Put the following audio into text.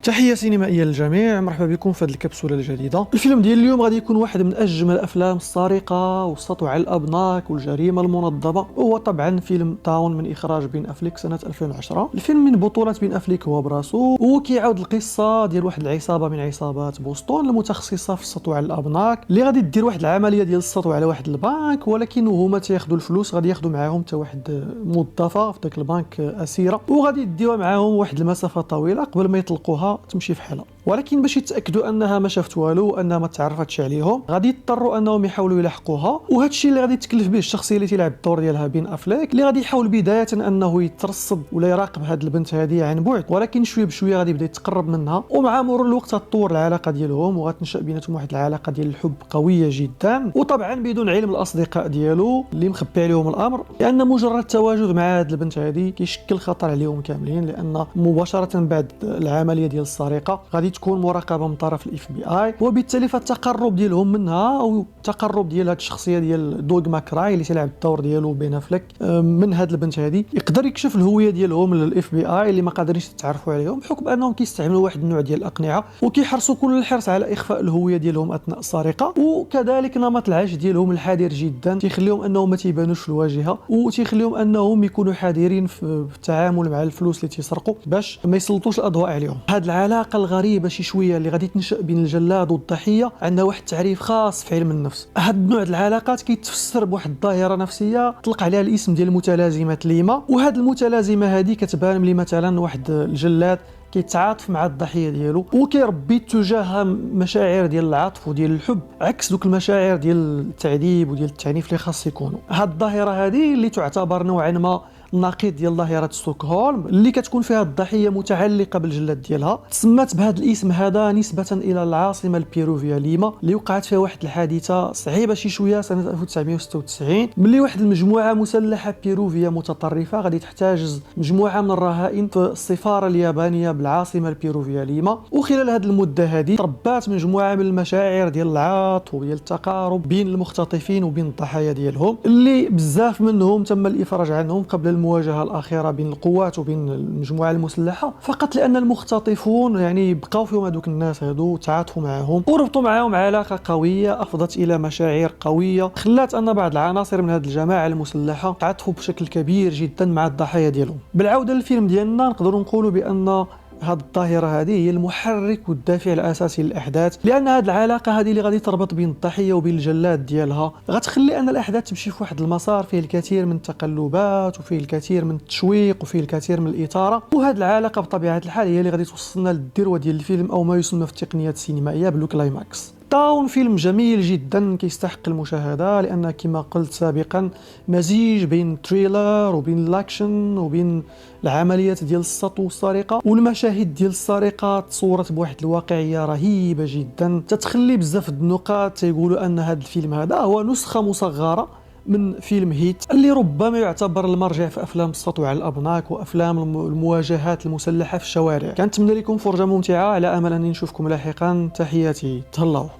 تحية سينمائية للجميع، مرحبا بكم في هذه الكبسولة الجديدة. الفيلم ديال اليوم غادي يكون واحد من أجمل الأفلام السارقة والسطو على الأبناك والجريمة المنظمة، وهو طبعا فيلم تاون من إخراج بين أفليك سنة 2010. الفيلم من بطولة بين أفليك هو براسو، وكيعاود القصة ديال واحد العصابة من عصابات بوسطن المتخصصة في السطو على الأبناك، اللي غادي دير واحد العملية ديال السطو على واحد البنك، ولكن هما تياخذوا الفلوس غادي ياخذوا معاهم حتى واحد موظفة في ذاك البنك أسيرة، وغادي يديوها معاهم واحد المسافة طويلة قبل ما يطلقوها تمشي في حالها. ولكن باش يتاكدوا انها ما شافت والو وانها ما تعرفتش عليهم، غادي يضطروا انهم يحاولوا يلحقوها. وهذا الشيء اللي غادي يتكلف به الشخصيه اللي تيلعب الدور ديالها بين افليك، اللي غادي يحاول بدايه انه يترصد ولا يراقب هذه البنت هذه عن بعد، ولكن شويه بشويه غادي يبدا يتقرب منها، ومع مرور الوقت غتطور العلاقه ديالهم وغتنشا بيناتهم واحد العلاقه ديال الحب قويه جدا، وطبعا بدون علم الاصدقاء ديالو اللي مخبي عليهم الامر، لان مجرد التواجد مع هذه البنت هذه كيشكل خطر عليهم كاملين، لان مباشره بعد العمليه ديال السرقه غادي تكون مراقبه من طرف الاف بي اي، وبالتالي فالتقرب ديالهم منها او التقرب ديال هذه الشخصيه ديال دوغ ماكراي اللي تلعب الدور ديالو بين افليك من هذه البنت هذه، يقدر يكشف الهويه ديالهم للاف بي اي اللي ما قادرينش يتعرفوا عليهم، بحكم انهم كيستعملوا واحد النوع ديال الاقنعه وكيحرصوا كل الحرص على اخفاء الهويه ديالهم اثناء السرقه. وكذلك نمط العيش ديالهم الحذر جدا تيخليهم انهم ما تيبانوش في الواجهه، وتيخليهم انهم يكونوا حذرين في التعامل مع الفلوس اللي تيسرقوا باش ما يسلطوش الاضواء عليهم. هذه العلاقه الغريبه شي شويه اللي غادي تنشا بين الجلاد والضحيه عندها واحد التعريف خاص في علم النفس. هذا النوع د العلاقات كيتفسر بواحد الظاهره نفسيه طلق عليها الاسم ديال المتلازمه ليما، وهذه المتلازمه هذه كتبان ملي مثلا واحد الجلاد كيتعاطف مع الضحيه ديالو وكيربي تجاهها مشاعر ديال العطف وديال الحب، عكس دوك المشاعر ديال التعذيب وديال التعنيف اللي خاص يكونوا. هذه الظاهره هذه اللي تعتبر نوعا ما النقيض ديال ظاهره ستوكهولم، اللي كتكون فيها الضحيه متعلقه بالجلاد ديالها، تسمات بهذا الاسم هذا نسبه الى العاصمه البيروفيا ليما، اللي وقعت فيها واحد الحادثه صعيبه شي شويه سنه 1996، ملي واحد المجموعه مسلحه بيروفيا متطرفه غادي تحتجز مجموعه من الرهائن في السفاره اليابانيه بالعاصمه البيروفيا ليما. وخلال هذه المده هذه تربات مجموعه من المشاعر ديال العاطف وديال التقارب بين المختطفين وبين الضحايا ديالهم، اللي بزاف منهم تم الافراج عنهم قبل المواجهه الاخيره بين القوات وبين المجموعه المسلحه، فقط لان المختطفون يعني بقاو فيهم هذوك الناس هذو تعاطفوا معهم وربطوا معهم علاقه قويه افضت الى مشاعر قويه، خلات ان بعض العناصر من هذه الجماعه المسلحه تعاطفوا بشكل كبير جدا مع الضحايا ديالهم. بالعوده للفيلم ديالنا نقدروا نقولوا بان هذه الظاهرة هذه هي المحرك والدافع الأساسي للأحداث، لأن هذه العلاقة هذه اللي غادي تربط بين الضحية وبين الجلاد ديالها غتخلي أن الأحداث تمشي في واحد المسار فيه الكثير من التقلبات وفيه الكثير من التشويق وفيه الكثير من الإثارة. وهذه العلاقة بطبيعة الحال هي اللي غادي توصلنا للذروة ديال الفيلم أو ما يسمى في التقنيات السينمائية بالكلايماكس. تاون فيلم جميل جدا كيستحق المشاهدة، لأن كما قلت سابقا مزيج بين التريلر وبين الأكشن وبين العمليات ديال السطو والسرقة، والمشاهد ديال السرقة تصورت بواحد الواقعية رهيبة جدا تتخلي بزاف النقاط تيقولوا أن هذا الفيلم هذا هو نسخة مصغرة من فيلم هيت اللي ربما يعتبر المرجع في افلام السطو على الابناك وافلام المواجهات المسلحه في الشوارع. كنتمنى لكم فرجه ممتعه، على امل اني نشوفكم لاحقا. تحياتي، تهلاو.